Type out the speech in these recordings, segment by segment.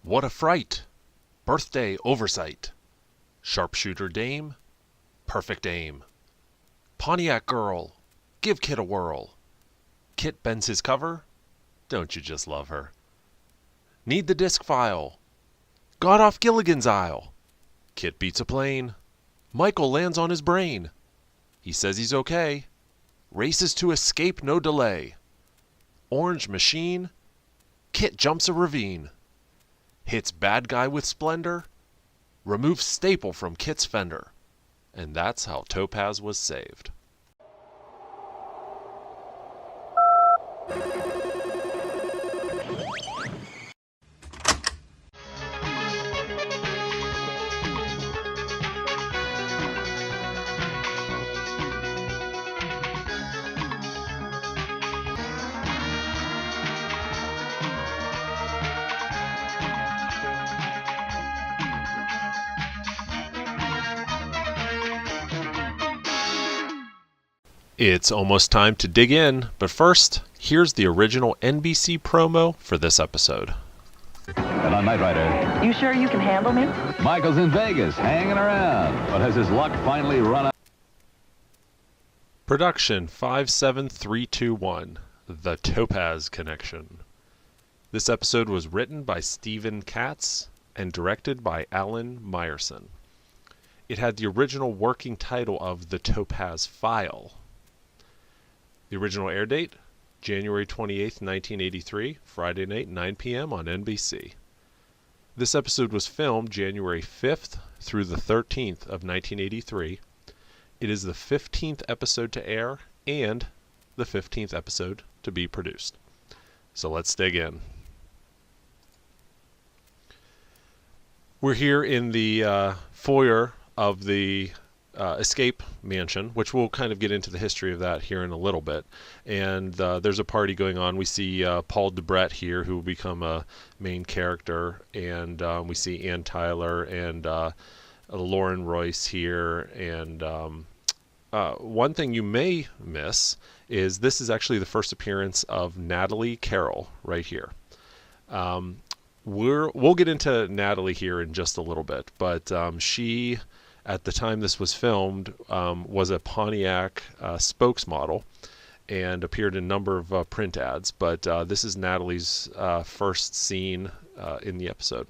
What a fright! Birthday oversight. Sharpshooter dame, perfect aim. Pontiac girl, give Kit a whirl. Kit bends his cover, don't you just love her? Need the disc file. Got off Gilligan's Isle. Kit beats a plane. Michael lands on his brain. He says he's okay. Races to escape, no delay. Orange machine. Kit jumps a ravine. Hits bad guy with splendor. Removes staple from Kit's fender. And that's how Topaz was saved. It's almost time to dig in, but first, here's the original NBC promo for this episode. And on Knight Rider. You sure you can handle me? Michael's in Vegas, hanging around, but has his luck finally run out? Production 57321, The Topaz Connection. This episode was written by Stephen Katz and directed by Alan Meyerson. It had the original working title of The Topaz File. The original air date, January 28th, 1983, Friday night, 9 p.m. on NBC. This episode was filmed January 5th through the 13th of 1983. It is the 15th episode to air and the 15th episode to be produced. So let's dig in. We're here in the foyer of the Escape Mansion, which we'll kind of get into the history of that here in a little bit. And there's a party going on. We see Paul Debrett here, who will become a main character, and we see Ann Tyler and Lauren Royce here. And one thing you may miss is this is actually the first appearance of Natalie Carroll right here. We'll get into Natalie here in just a little bit, but she, at the time this was filmed, was a Pontiac spokesmodel and appeared in a number of print ads. But this is Natalie's first scene in the episode.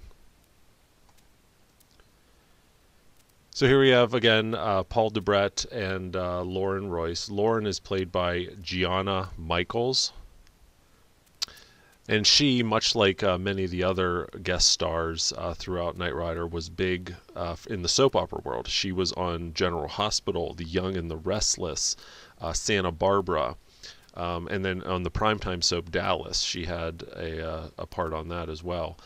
So here we have, again, Paul Debrett and Lauren Royce. Lauren is played by Gianna Michaels. And she, much like many of the other guest stars throughout Knight Rider, was big in the soap opera world. She was on General Hospital, The Young and the Restless, Santa Barbara, and then on the primetime soap Dallas, she had a part on that as well.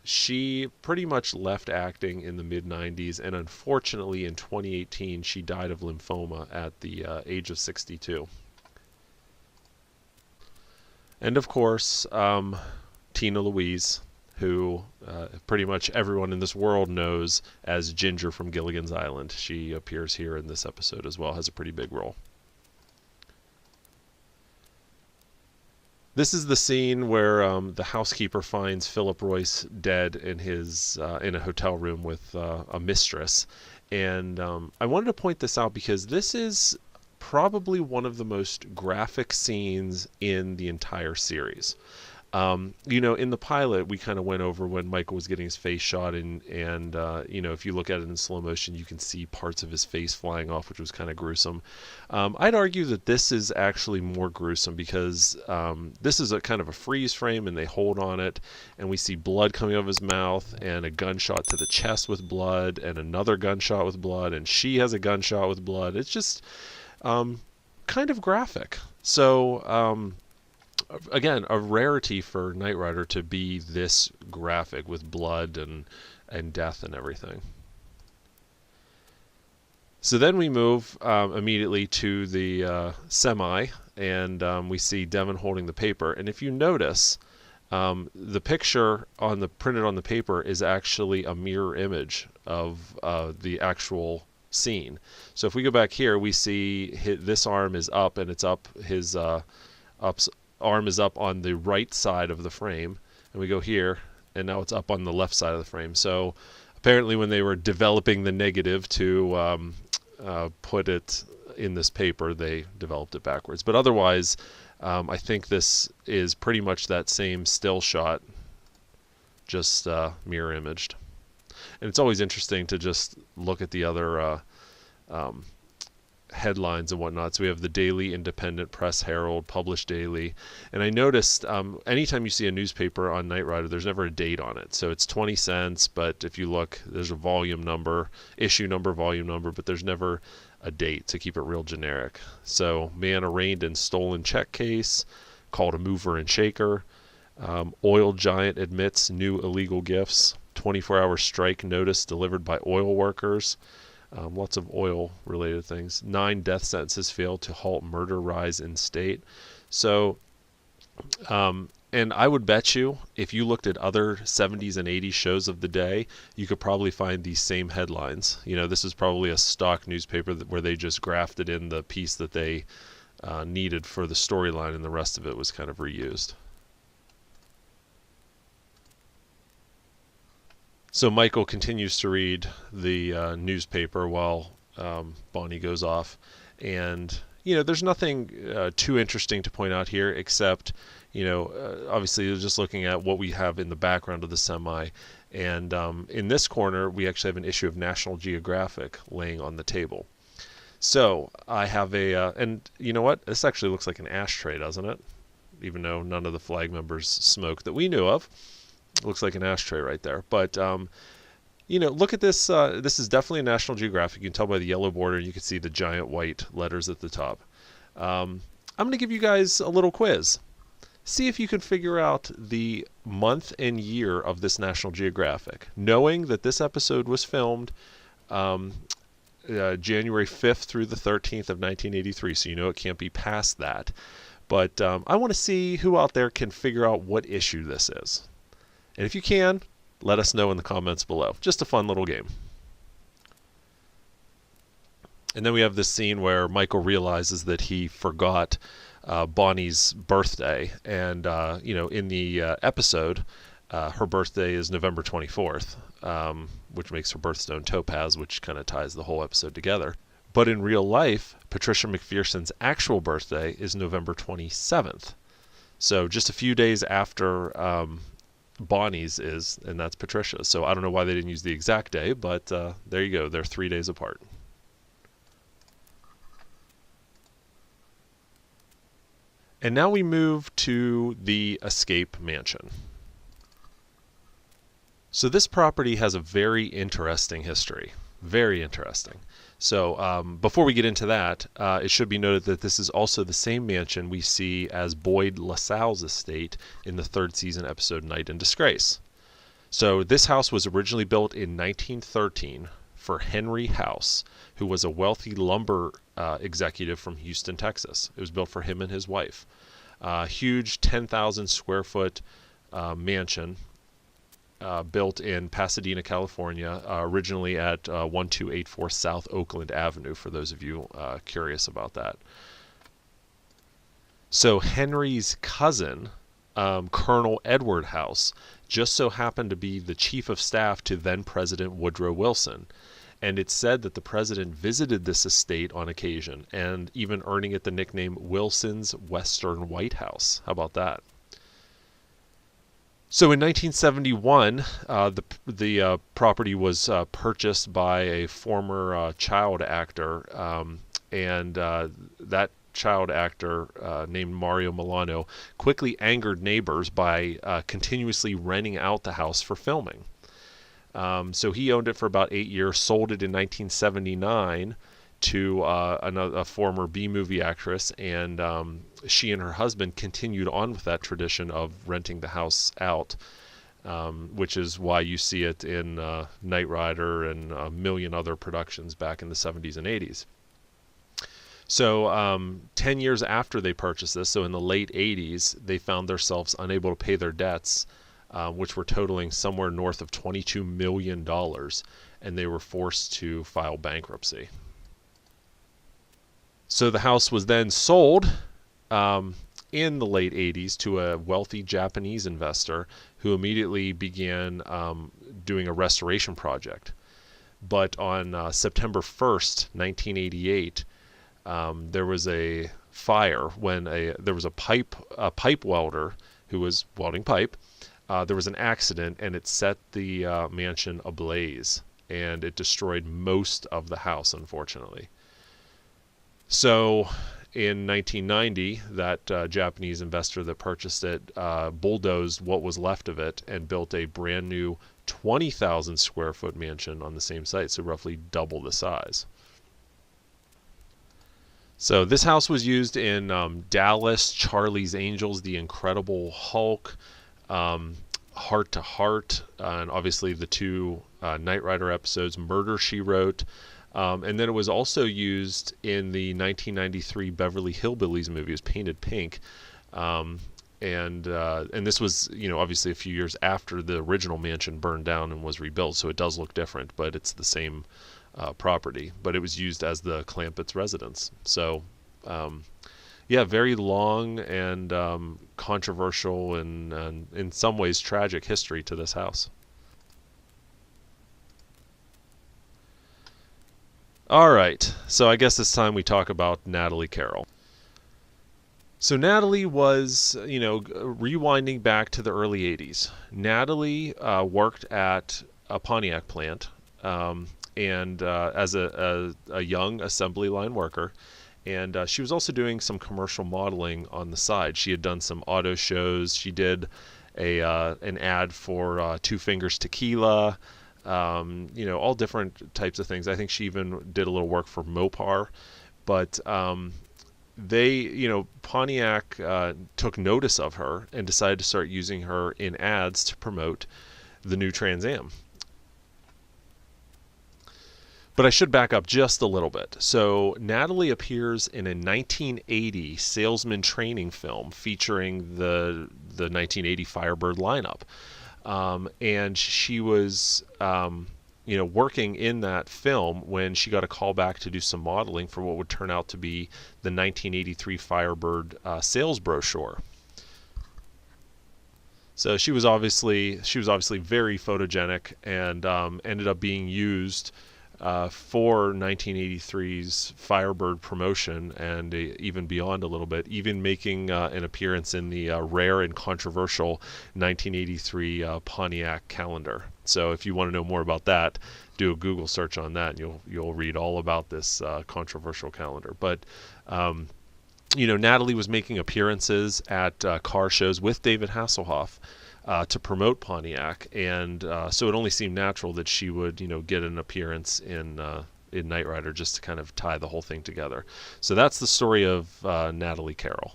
She pretty much left acting in the mid-90s, and unfortunately in 2018 she died of lymphoma at the age of 62. And of course, Tina Louise, who pretty much everyone in this world knows as Ginger from Gilligan's Island. She appears here in this episode as well, has a pretty big role. This is the scene where the housekeeper finds Philip Royce dead in his in a hotel room with a mistress. And I wanted to point this out because this is probably one of the most graphic scenes in the entire series. You know, in the pilot, we kind of went over when Michael was getting his face shot, and you know, if you look at it in slow motion, you can see parts of his face flying off, which was kind of gruesome. I'd argue that this is actually more gruesome because this is a kind of a freeze frame, and they hold on it, and we see blood coming out of his mouth, and a gunshot to the chest with blood, and another gunshot with blood, and she has a gunshot with blood. It's just kind of graphic. So again, a rarity for Knight Rider to be this graphic with blood and death and everything. So then we move immediately to the semi, and we see Devon holding the paper. And if you notice, the picture printed on the paper is actually a mirror image of the actual scene. So if we go back here, we see this arm is up, and it's up, his arm is up on the right side of the frame, and we go here and now it's up on the left side of the frame. So apparently when they were developing the negative to put it in this paper, they developed it backwards. But otherwise, I think this is pretty much that same still shot, just mirror imaged. And it's always interesting to just look at the other headlines and whatnot. So we have the Daily Independent, Press Herald, Published Daily. And I noticed anytime you see a newspaper on Knight Rider, there's never a date on it. So it's 20 cents, but if you look, there's a volume number, issue number, volume number, but there's never a date to keep it real generic. So man arraigned in stolen check case, called a mover and shaker. Oil giant admits new illegal gifts. 24-hour strike notice delivered by oil workers. Lots of oil-related things. 9 death sentences failed to halt murder rise in state. So, and I would bet you, if you looked at other 70s and 80s shows of the day, you could probably find these same headlines. You know, this is probably a stock newspaper where they just grafted in the piece that they needed for the storyline, and the rest of it was kind of reused. So Michael continues to read the newspaper while Bonnie goes off. And, you know, there's nothing too interesting to point out here except, you know, obviously just looking at what we have in the background of the semi. And in this corner, we actually have an issue of National Geographic laying on the table. So I have and you know what? This actually looks like an ashtray, doesn't it? Even though none of the flag members smoke that we knew of. Looks like an ashtray right there. But, you know, look at this. This is definitely a National Geographic. You can tell by the yellow border. You can see the giant white letters at the top. I'm going to give you guys a little quiz. See if you can figure out the month and year of this National Geographic, knowing that this episode was filmed January 5th through the 13th of 1983, so you know it can't be past that. But I want to see who out there can figure out what issue this is. And if you can, let us know in the comments below. Just a fun little game. And then we have this scene where Michael realizes that he forgot Bonnie's birthday. And, you know, in the episode, her birthday is November 24th, which makes her birthstone Topaz, which kind of ties the whole episode together. But in real life, Patricia McPherson's actual birthday is November 27th. So just a few days after Bonnie's is, and that's Patricia's. So I don't know why they didn't use the exact day, but there you go. They're 3 days apart. And now we move to the Escape Mansion. So this property has a very interesting history. Very interesting. So before we get into that, it should be noted that this is also the same mansion we see as Boyd LaSalle's estate in the 3rd season episode Night in Disgrace. So this house was originally built in 1913 for Henry House, who was a wealthy lumber executive from Houston, Texas. It was built for him and his wife. Huge 10,000 square foot mansion. Built in Pasadena, California, originally at 1284 South Oakland Avenue, for those of you curious about that. So Henry's cousin, Colonel Edward House, just so happened to be the chief of staff to then President Woodrow Wilson. And it's said that the president visited this estate on occasion, and even earning it the nickname Wilson's Western White House. How about that? So in 1971, the property was purchased by a former child actor, and that child actor named Mario Milano quickly angered neighbors by continuously renting out the house for filming. So he owned it for about 8 years, sold it in 1979 to a former B-movie actress, and she and her husband continued on with that tradition of renting the house out, which is why you see it in Knight Rider and a million other productions back in the 70s and 80s. So 10 years after they purchased this, so in the late 80s, they found themselves unable to pay their debts, which were totaling somewhere north of $22 million, and they were forced to file bankruptcy. So the house was then sold, and in the late 80s to a wealthy Japanese investor who immediately began doing a restoration project. But on September 1st, 1988, there was a fire when there was a pipe welder who was welding pipe. There was an accident, and it set the mansion ablaze, and it destroyed most of the house, unfortunately. So in 1990, that Japanese investor that purchased it bulldozed what was left of it and built a brand new 20,000 square foot mansion on the same site, so roughly double the size. So this house was used in Dallas, Charlie's Angels, The Incredible Hulk, Heart to Heart, and obviously the two Knight Rider episodes, Murder, She Wrote. And then it was also used in the 1993 Beverly Hillbillies movie. It was painted pink. And this was, obviously a few years after the original mansion burned down and was rebuilt, so it does look different, but it's the same property. But it was used as the Clampett's residence. So, very long and controversial and in some ways tragic history to this house. All right, so I guess it's time we talk about Natalie Carroll. So Natalie was, rewinding back to the early 80s. Natalie worked at a Pontiac plant and as a young assembly line worker. And she was also doing some commercial modeling on the side. She had done some auto shows. She did an ad for Two Fingers Tequila, all different types of things. I think she even did a little work for Mopar. But Pontiac took notice of her and decided to start using her in ads to promote the new Trans Am. But I should back up just a little bit. So Natalie appears in a 1980 salesman training film featuring the 1980 Firebird lineup. And she was, working in that film when she got a call back to do some modeling for what would turn out to be the 1983 Firebird sales brochure. So she was obviously very photogenic and ended up being used for 1983's Firebird promotion and even beyond a little bit, even making an appearance in the rare and controversial 1983 Pontiac calendar. So if you want to know more about that, do a Google search on that and you'll read all about this controversial calendar. But Natalie was making appearances at car shows with David Hasselhoff to promote Pontiac, and so it only seemed natural that she would, get an appearance in Knight Rider just to kind of tie the whole thing together. So that's the story of Natalie Carroll.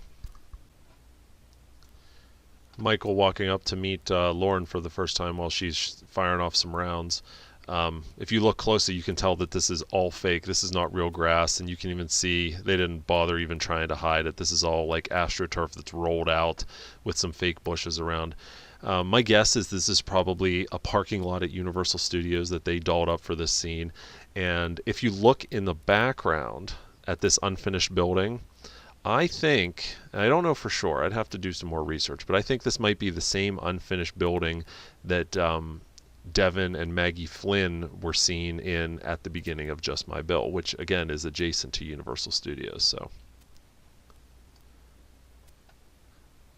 Michael walking up to meet Lauren for the first time while she's firing off some rounds. If you look closely, you can tell that this is all fake. This is not real grass, and you can even see they didn't bother even trying to hide it. This is all like AstroTurf that's rolled out with some fake bushes around. My guess is this is probably a parking lot at Universal Studios that they dolled up for this scene. And if you look in the background at this unfinished building, I think, I don't know for sure, I'd have to do some more research, but I think this might be the same unfinished building that Devin and Maggie Flynn were seen in at the beginning of Just My Bill, which again is adjacent to Universal Studios. So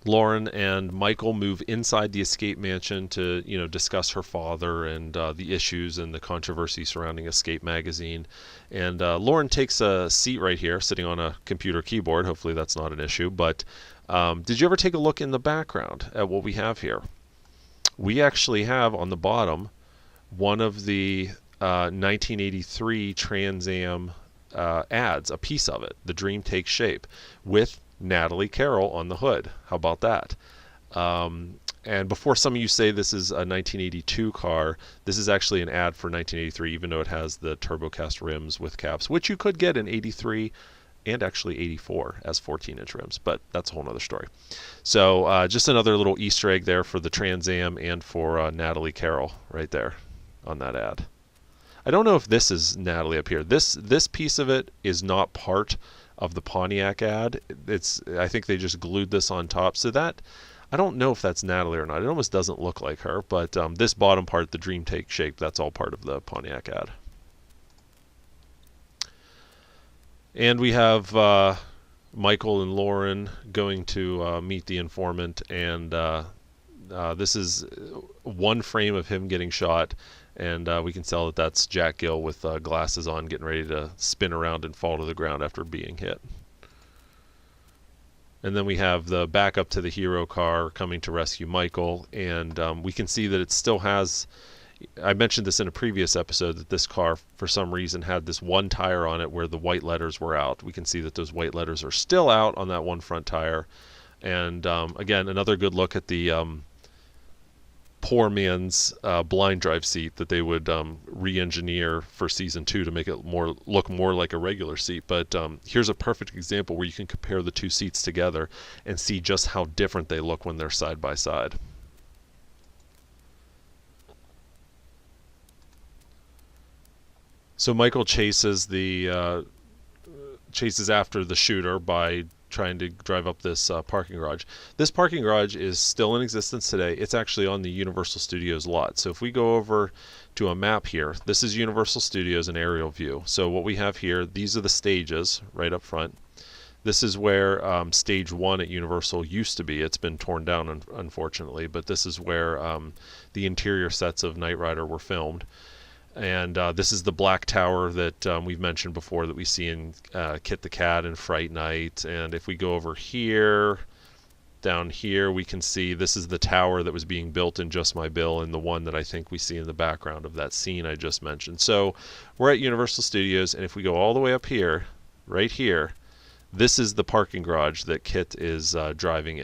Lauren and Michael move inside the Escape Mansion to, discuss her father and the issues and the controversy surrounding Escape magazine. And Lauren takes a seat right here, sitting on a computer keyboard. Hopefully that's not an issue. But did you ever take a look in the background at what we have here? We actually have on the bottom one of the 1983 Trans Am ads, a piece of it, The Dream Takes Shape, with Natalie Carroll on the hood. How about that? And before some of you say this is a 1982 car, this is actually an ad for 1983, even though it has the TurboCast rims with caps, which you could get in 83 and actually 84 as 14-inch rims, but that's a whole other story. So just another little Easter egg there for the Trans Am and for Natalie Carroll right there on that ad. I don't know if this is Natalie up here. This piece of it is not part of the Pontiac ad. I think they just glued this on top. So that, I don't know if that's Natalie or not. It almost doesn't look like her, but this bottom part, the Dream Take shape, that's all part of the Pontiac ad. And we have Michael and Lauren going to meet the informant, and this is one frame of him getting shot, and we can tell that that's Jack Gill with glasses on, getting ready to spin around and fall to the ground after being hit. And then we have the backup to the hero car coming to rescue Michael, and we can see that it still has, I mentioned this in a previous episode, that this car for some reason had this one tire on it where the white letters were out. We can see that those white letters are still out on that one front tire. And again, another good look at the poor man's blind drive seat that they would re-engineer for season 2 to make it look more like a regular seat. But here's a perfect example where you can compare the two seats together and see just how different they look when they're side by side. So Michael chases after the shooter by trying to drive up this parking garage. This parking garage is still in existence today. It's actually on the Universal Studios lot. So if we go over to a map here, this is Universal Studios, an aerial view. So what we have here, these are the stages right up front. This is where stage 1 at Universal used to be. It's been torn down, unfortunately, but this is where the interior sets of Knight Rider were filmed. And this is the black tower that we've mentioned before that we see in Kit the Cat and Fright Night. And if we go over here, down here, we can see this is the tower that was being built in Just My Bill, and the one that I think we see in the background of that scene I just mentioned. So we're at Universal Studios, and if we go all the way up here, right here, this is the parking garage that Kit is driving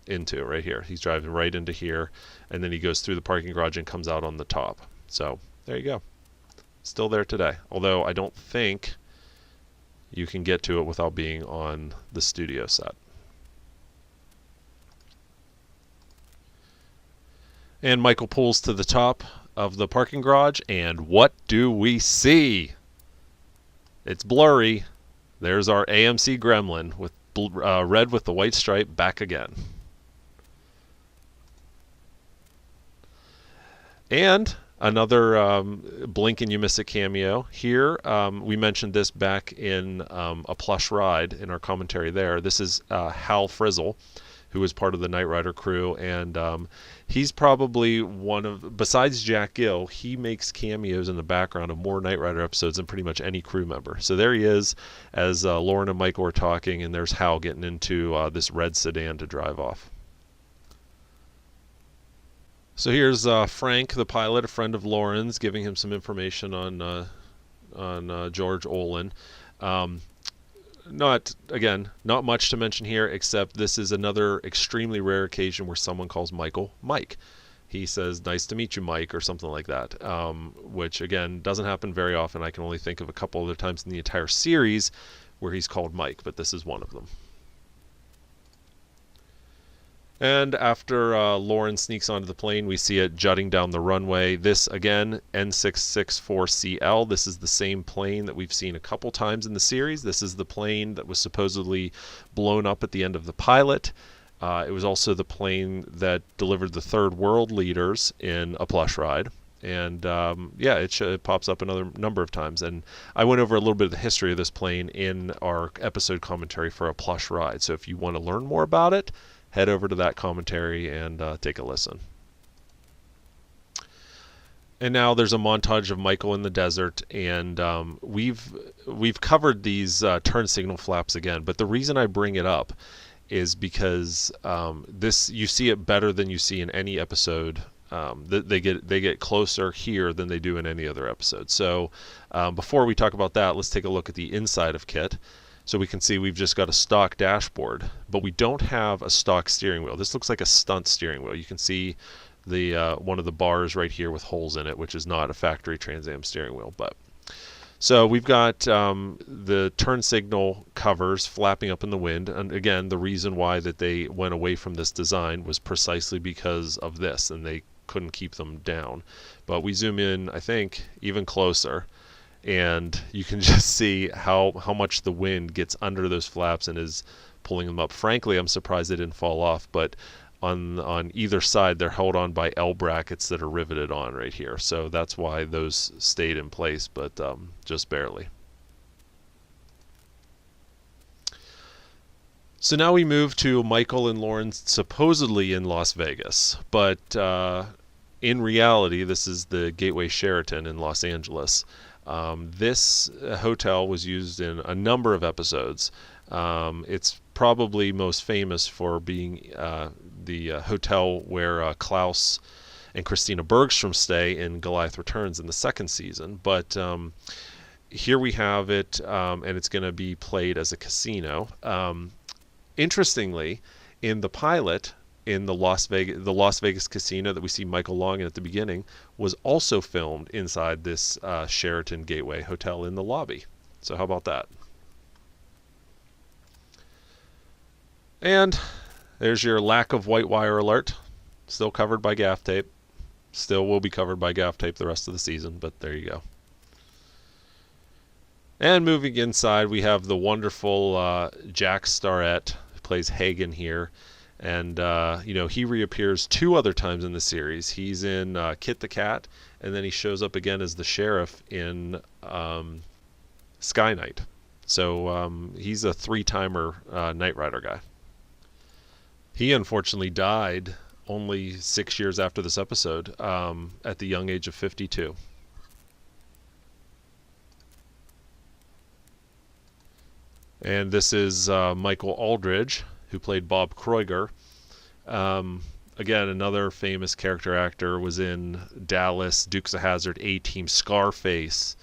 into right here. He's driving right into here, and then he goes through the parking garage and comes out on the top. So there you go. Still there today. Although I don't think you can get to it without being on the studio set. And Michael pulls to the top of the parking garage, and what do we see? It's blurry. There's our AMC Gremlin with red with the white stripe back again. And another blink and you miss it cameo. Here, we mentioned this back in A Plush Ride in our commentary there. This is Hal Frizzle, who was part of the Knight Rider crew, and he's probably one of, besides Jack Gill, he makes cameos in the background of more Knight Rider episodes than pretty much any crew member. So there he is as Lauren and Michael are talking, and there's Hal getting into this red sedan to drive off. So here's Frank, the pilot, a friend of Lauren's, giving him some information on George Olin. Not much to mention here, except this is another extremely rare occasion where someone calls Michael Mike. He says, "Nice to meet you, Mike," or something like that, which, again, doesn't happen very often. I can only think of a couple other times in the entire series where he's called Mike, but this is one of them. And after Lauren sneaks onto the plane, we see it jutting down the runway. This, again, N664CL. This is the same plane that we've seen a couple times in the series. This is the plane that was supposedly blown up at the end of the pilot. It was also the plane that delivered the Third World Leaders in A Plush Ride. And it pops up another number of times. And I went over a little bit of the history of this plane in our episode commentary for A Plush Ride. So if you want to learn more about it, head over to that commentary and take a listen. And now there's a montage of Michael in the desert, and we've covered these turn signal flaps again. But the reason I bring it up is because this, you see it better than you see in any episode. They get closer here than they do in any other episode. So before we talk about that, let's take a look at the inside of Kit. So we can see we've just got a stock dashboard, but we don't have a stock steering wheel. This looks like a stunt steering wheel. You can see the one of the bars right here with holes in it, which is not a factory Trans Am steering wheel. But so we've got the turn signal covers flapping up in the wind, and again, the reason why that they went away from this design was precisely because of this, and they couldn't keep them down. But we zoom in, I think, even closer, and you can just see how much the wind gets under those flaps and is pulling them up. Frankly, I'm surprised they didn't fall off, but on either side they're held on by L brackets that are riveted on right here, so that's why those stayed in place, but just barely. So now we move to Michael and Lauren supposedly in Las Vegas, but in reality this is the Gateway Sheraton in Los Angeles. This hotel was used in a number of episodes. It's probably most famous for being the hotel where Klaus and Christina Bergstrom stay in Goliath Returns in the second season. But here we have it, and it's going to be played as a casino. Interestingly, in the pilot, in the Las Vegas casino that we see Michael Long in at the beginning, was also filmed inside this Sheraton Gateway Hotel in the lobby. So how about that? And there's your lack of white wire alert. Still covered by gaff tape. Still will be covered by gaff tape the rest of the season, but there you go. And moving inside, we have the wonderful Jack Starrett, who plays Hagen here. And, he reappears 2 other times in the series. He's in Kit the Cat, and then he shows up again as the sheriff in Sky Knight. So he's a 3-timer Knight Rider guy. He unfortunately died only 6 years after this episode, at the young age of 52. And this is Michael Aldridge, who played Bob Kroiger. Again, another famous character actor, was in Dallas, Dukes of Hazzard, A-Team, Scarface.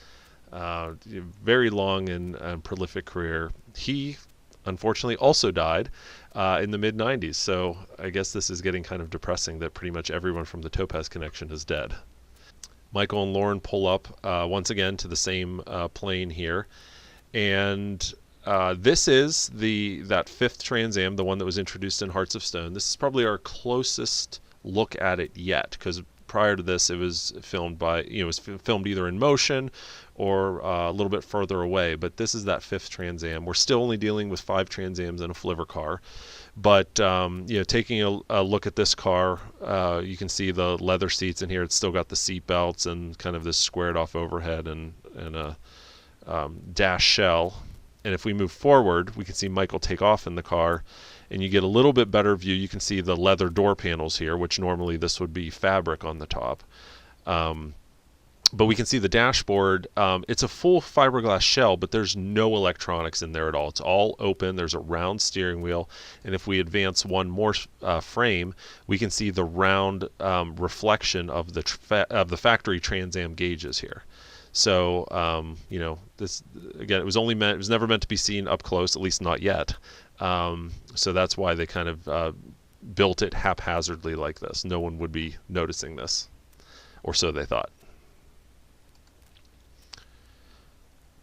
Very long and prolific career. He unfortunately also died in the mid-90s, so I guess this is getting kind of depressing that pretty much everyone from the Topaz connection is dead. Michael and Lauren pull up once again to the same plane here, and this is that 5th Trans Am, the one that was introduced in Hearts of Stone. This is probably our closest look at it yet, because prior to this it was filmed either in motion or a little bit further away. But this is that 5th Trans Am. We're still only dealing with 5 Trans Ams and a Flivver car. But taking a look at this car, you can see the leather seats in here. It's still got the seat belts and kind of this squared off overhead and a dash shell. And if we move forward, we can see Michael take off in the car, and you get a little bit better view. You can see the leather door panels here, which normally this would be fabric on the top. But we can see the dashboard. It's a full fiberglass shell, but there's no electronics in there at all. It's all open. There's a round steering wheel. And if we advance one more frame, we can see the round reflection of the factory Trans Am gauges here. So, this again, it was never meant to be seen up close, at least not yet. So that's why they kind of built it haphazardly like this. No one would be noticing this, or so they thought.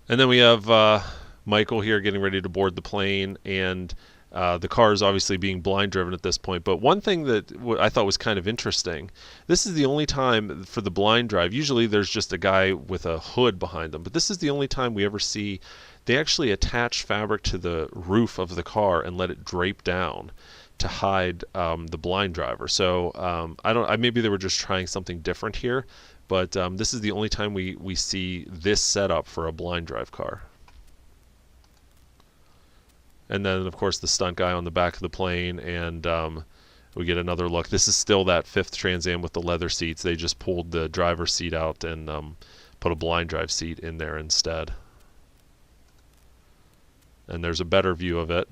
And then we have Michael here getting ready to board the plane, and the car is obviously being blind driven at this point. But one thing that I thought was kind of interesting, this is the only time for the blind drive. Usually there's just a guy with a hood behind them, but this is the only time we ever see they actually attach fabric to the roof of the car and let it drape down to hide the blind driver. So maybe they were just trying something different here, but this is the only time we see this setup for a blind drive car. And then, of course, the stunt guy on the back of the plane, and we get another look. This is still that 5th Trans Am with the leather seats. They just pulled the driver's seat out and put a blind drive seat in there instead. And there's a better view of it.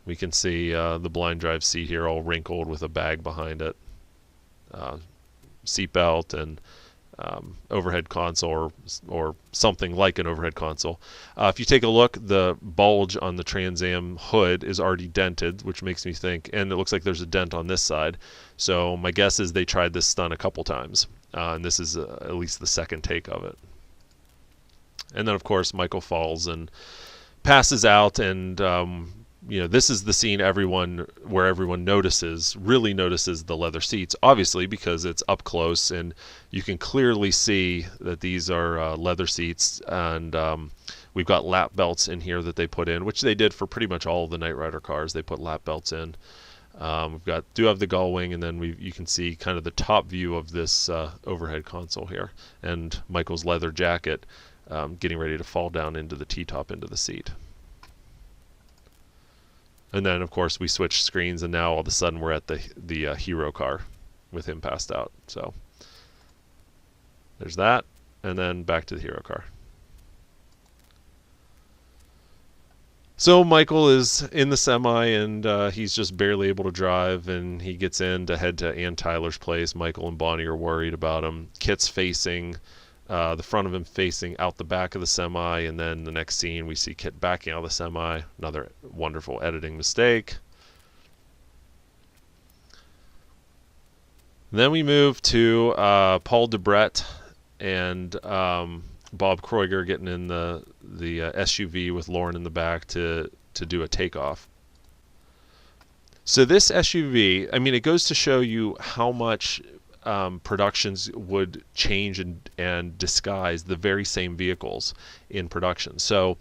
We can see the blind drive seat here all wrinkled with a bag behind it. Seat belt and overhead console or something like an overhead console. If you take a look, the bulge on the Trans Am hood is already dented, which makes me think, and it looks like there's a dent on this side. So my guess is they tried this stunt a couple times, and this is at least the second take of it. And then, of course, Michael falls and passes out, and this is the scene where everyone really notices the leather seats, obviously because it's up close and you can clearly see that these are leather seats, and we've got lap belts in here that they put in, which they did for pretty much all of the Knight Rider cars. They put lap belts in. Do have the gull wing, and then you can see kind of the top view of this overhead console here, and Michael's leather jacket getting ready to fall down into the T-top into the seat. And then, of course, we switch screens, and now all of a sudden we're at the hero car with him passed out. So there's that, and then back to the hero car. So Michael is in the semi, and he's just barely able to drive, and he gets in to head to Ann Tyler's place. Michael and Bonnie are worried about him. Kit's facing the front of him, facing out the back of the semi, and then the next scene we see Kit backing out of the semi. Another wonderful editing mistake. Then we move to Paul Debrett and Bob Kroiger getting in the SUV with Lauren in the back to do a takeoff. So this SUV, I mean, it goes to show you how much productions would change and disguise the very same vehicles in production. So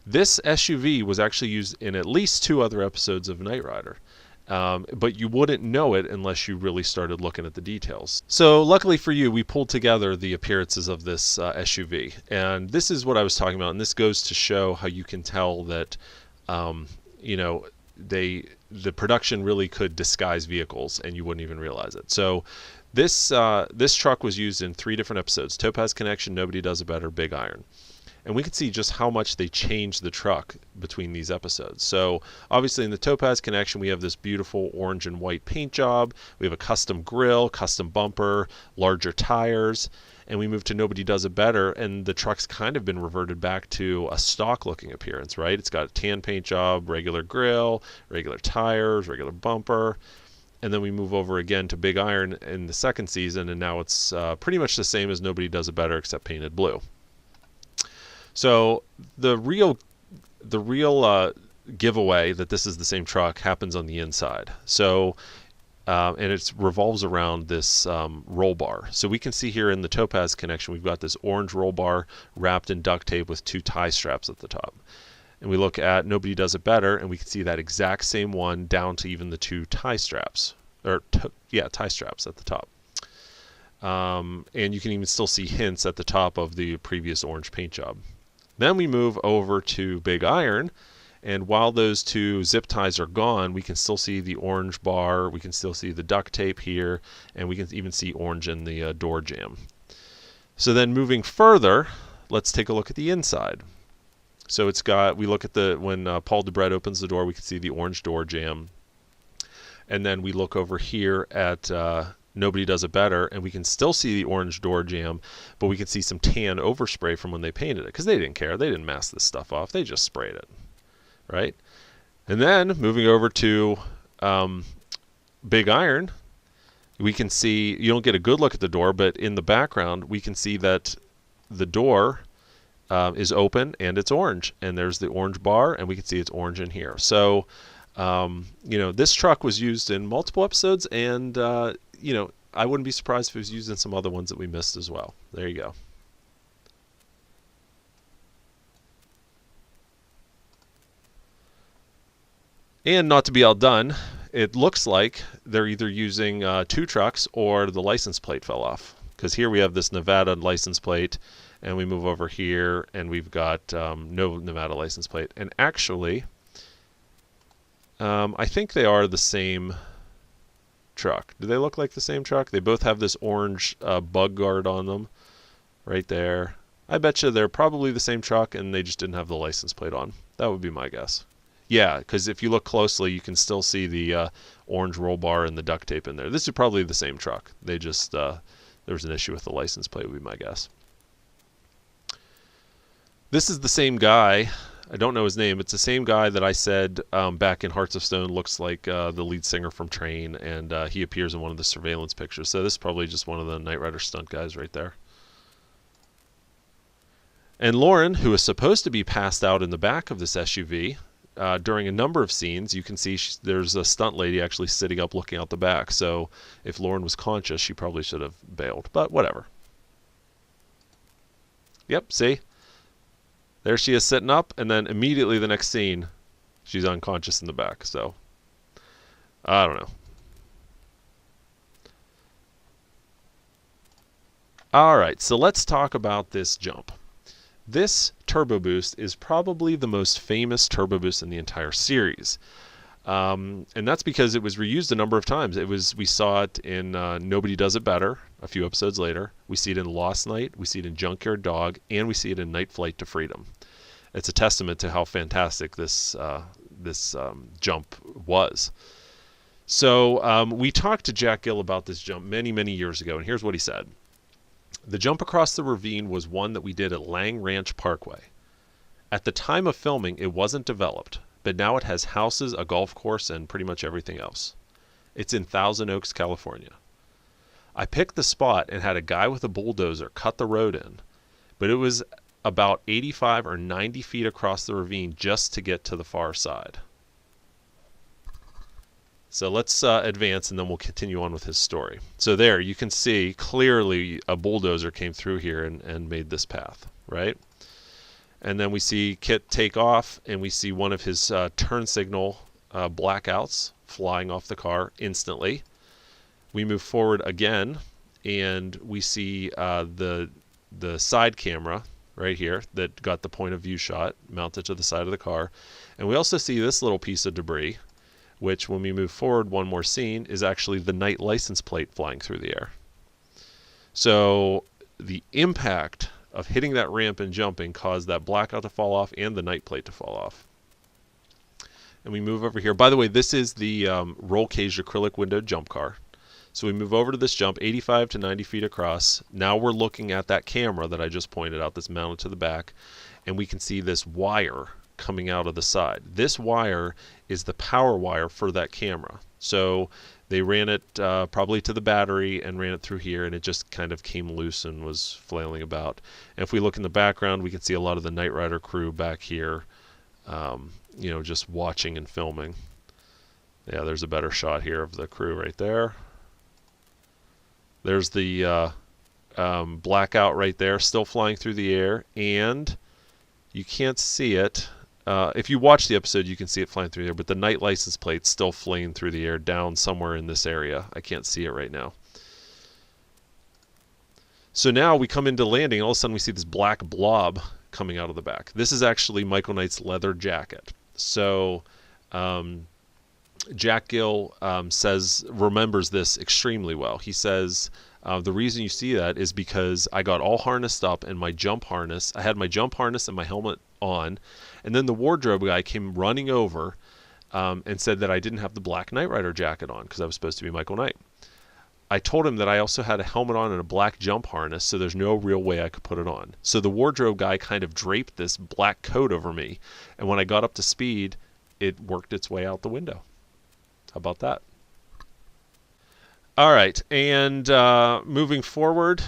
this SUV was actually used in at least 2 other episodes of Knight Rider. But you wouldn't know it unless you really started looking at the details. So luckily for you, we pulled together the appearances of this SUV. And this is what I was talking about. And this goes to show how you can tell that, the production really could disguise vehicles and you wouldn't even realize it. So this truck was used in 3 different episodes: Topaz Connection, Nobody Does It Better, Big Iron. And we can see just how much they changed the truck between these episodes. So obviously in the Topaz Connection, we have this beautiful orange and white paint job. We have a custom grille, custom bumper, larger tires. And we move to Nobody Does It Better, and the truck's kind of been reverted back to a stock looking appearance, right? It's got a tan paint job, regular grille, regular tires, regular bumper. And then we move over again to Big Iron in the second season, and now it's pretty much the same as Nobody Does It Better except painted blue. So the real giveaway that this is the same truck happens on the inside. So and it revolves around this roll bar. So we can see here in the Topaz Connection, we've got this orange roll bar wrapped in duct tape with 2 tie straps at the top. And we look at Nobody Does It Better, and we can see that exact same one down to even the 2 tie straps, tie straps at the top. And you can even still see hints at the top of the previous orange paint job. Then we move over to Big Iron, and while those 2 zip ties are gone, we can still see the orange bar, we can still see the duct tape here, and we can even see orange in the door jamb. So then moving further, let's take a look at the inside. So we look at when Paul Debrett opens the door, we can see the orange door jamb. And then we look over here at Nobody Does It Better, and we can still see the orange door jamb, but we can see some tan overspray from when they painted it, because they didn't care. They didn't mask this stuff off. They just sprayed it, right? And then moving over to Big Iron, we can see, you don't get a good look at the door, but in the background, we can see that the door is open and it's orange, and there's the orange bar, and we can see it's orange in here. So, this truck was used in multiple episodes, and I wouldn't be surprised if it was used in some other ones that we missed as well. There you go. And not to be outdone, it looks like they're either using 2 trucks or the license plate fell off. Because here we have this Nevada license plate, and we move over here, and we've got no Nevada license plate. And actually, I think they are the same truck. Do they look like the same truck? They both have this orange bug guard on them right there. I bet you they're probably the same truck, and they just didn't have the license plate on. That would be my guess. Yeah, because if you look closely, you can still see the orange roll bar and the duct tape in there. This is probably the same truck. They just there was an issue with the license plate, would be my guess. This is the same guy. I don't know his name. It's the same guy that I said back in Hearts of Stone looks like the lead singer from Train, and he appears in one of the surveillance pictures. So this is probably just one of the Knight Rider stunt guys right there. And Lauren, who is supposed to be passed out in the back of this SUV, during a number of scenes, you can see there's a stunt lady actually sitting up looking out the back. So if Lauren was conscious, she probably should have bailed. But whatever. Yep, see? There she is sitting up, and then immediately the next scene, she's unconscious in the back. So I don't know. All right, so let's talk about this jump. This turbo boost is probably the most famous turbo boost in the entire series. And that's because it was reused a number of times. We saw it in Nobody Does It Better a few episodes later. We see it in Lost Night, we see it in Junkyard Dog, and we see it in Night Flight to Freedom. It's a testament to how fantastic this jump was. So we talked to Jack Gill about this jump many, many years ago, and here's what he said. The jump across the ravine was one that we did at Lang Ranch Parkway. At the time of filming, it wasn't developed, but now it has houses, a golf course, and pretty much everything else. It's in Thousand Oaks, California. I picked the spot and had a guy with a bulldozer cut the road in, but it was about 85 or 90 feet across the ravine just to get to the far side. So let's advance, and then we'll continue on with his story. So there, you can see clearly a bulldozer came through here and made this path, right? And then we see Kit take off, and we see one of his turn signal blackouts flying off the car instantly. We move forward again, and we see the side camera right here that got the point of view shot mounted to the side of the car. And we also see this little piece of debris, which when we move forward one more scene is actually the night license plate flying through the air. So the impact of hitting that ramp and jumping caused that blackout to fall off and the night plate to fall off. And we move over here. By the way, this is the roll cage acrylic window jump car. So we move over to this jump, 85 to 90 feet across. Now we're looking at that camera that I just pointed out that's mounted to the back, and we can see this wire coming out of the side. This wire is the power wire for that camera. So they ran it probably to the battery and ran it through here, and it just kind of came loose and was flailing about. And if we look in the background, we can see a lot of the Knight Rider crew back here, just watching and filming. Yeah, there's a better shot here of the crew right there. There's the blackout right there, still flying through the air, and you can't see it. If you watch the episode, you can see it flying through the air, but the night license plate's still flying through the air down somewhere in this area. I can't see it right now. So now we come into landing, and all of a sudden we see this black blob coming out of the back. This is actually Michael Knight's leather jacket. So Jack Gill remembers this extremely well. He says, the reason you see that is because I got all harnessed up in my jump harness. I had my jump harness and my helmet on, and then the wardrobe guy came running over and said that I didn't have the black Knight Rider jacket on because I was supposed to be Michael Knight. I told him that I also had a helmet on and a black jump harness, so there's no real way I could put it on. So the wardrobe guy kind of draped this black coat over me, and when I got up to speed, it worked its way out the window. How about that? All right, and moving forward,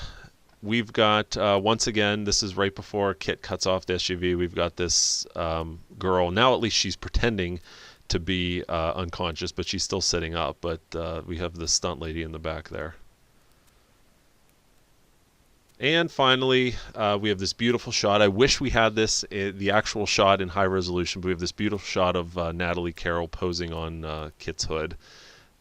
we've got, once again, this is right before Kit cuts off the SUV. We've got this girl. Now at least she's pretending to be unconscious, but she's still sitting up. But we have the stunt lady in the back there. And finally, we have this beautiful shot. I wish we had this, the actual shot in high resolution, but we have this beautiful shot of Natalie Carroll posing on Kit's hood,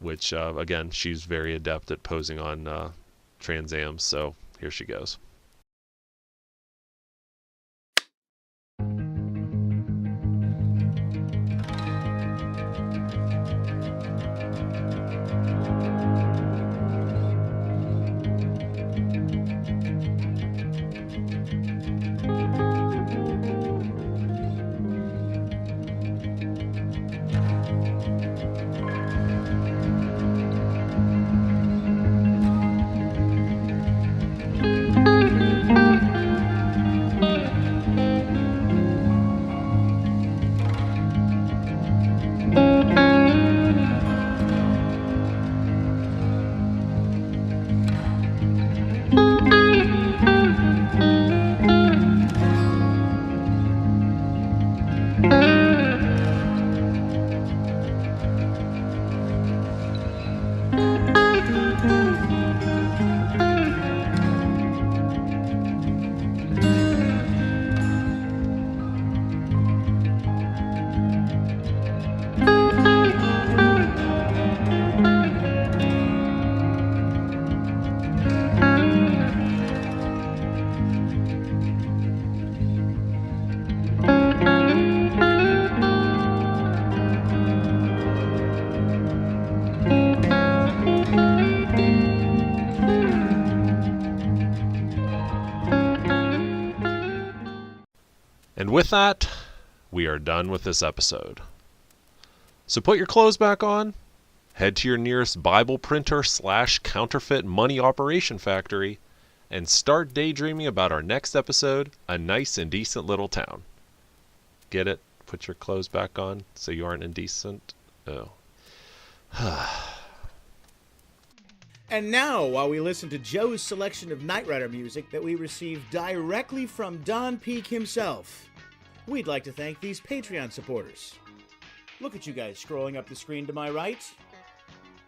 which, again, she's very adept at posing on Trans Ams. So here she goes. And with that, we are done with this episode. So put your clothes back on, head to your nearest Bible printer / counterfeit money operation factory, and start daydreaming about our next episode, A Nice and Decent Little Town. Get it? Put your clothes back on so you aren't indecent? Oh. And now, while we listen to Joe's selection of Knight Rider music that we received directly from Don Peake himself, we'd like to thank these Patreon supporters. Look at you guys scrolling up the screen to my right.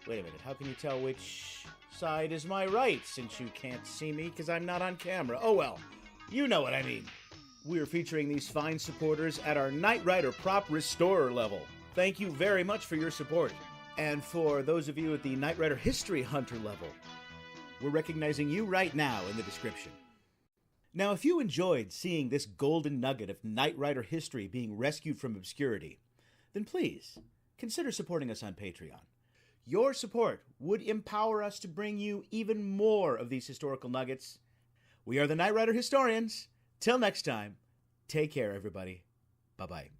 Wait a minute, how can you tell which side is my right since you can't see me because I'm not on camera? Oh well, you know what I mean. We're featuring these fine supporters at our Knight Rider Prop Restorer level. Thank you very much for your support. And for those of you at the Knight Rider History Hunter level, we're recognizing you right now in the description. Now, if you enjoyed seeing this golden nugget of Knight Rider history being rescued from obscurity, then please consider supporting us on Patreon. Your support would empower us to bring you even more of these historical nuggets. We are the Knight Rider Historians. Till next time, take care, everybody. Bye-bye.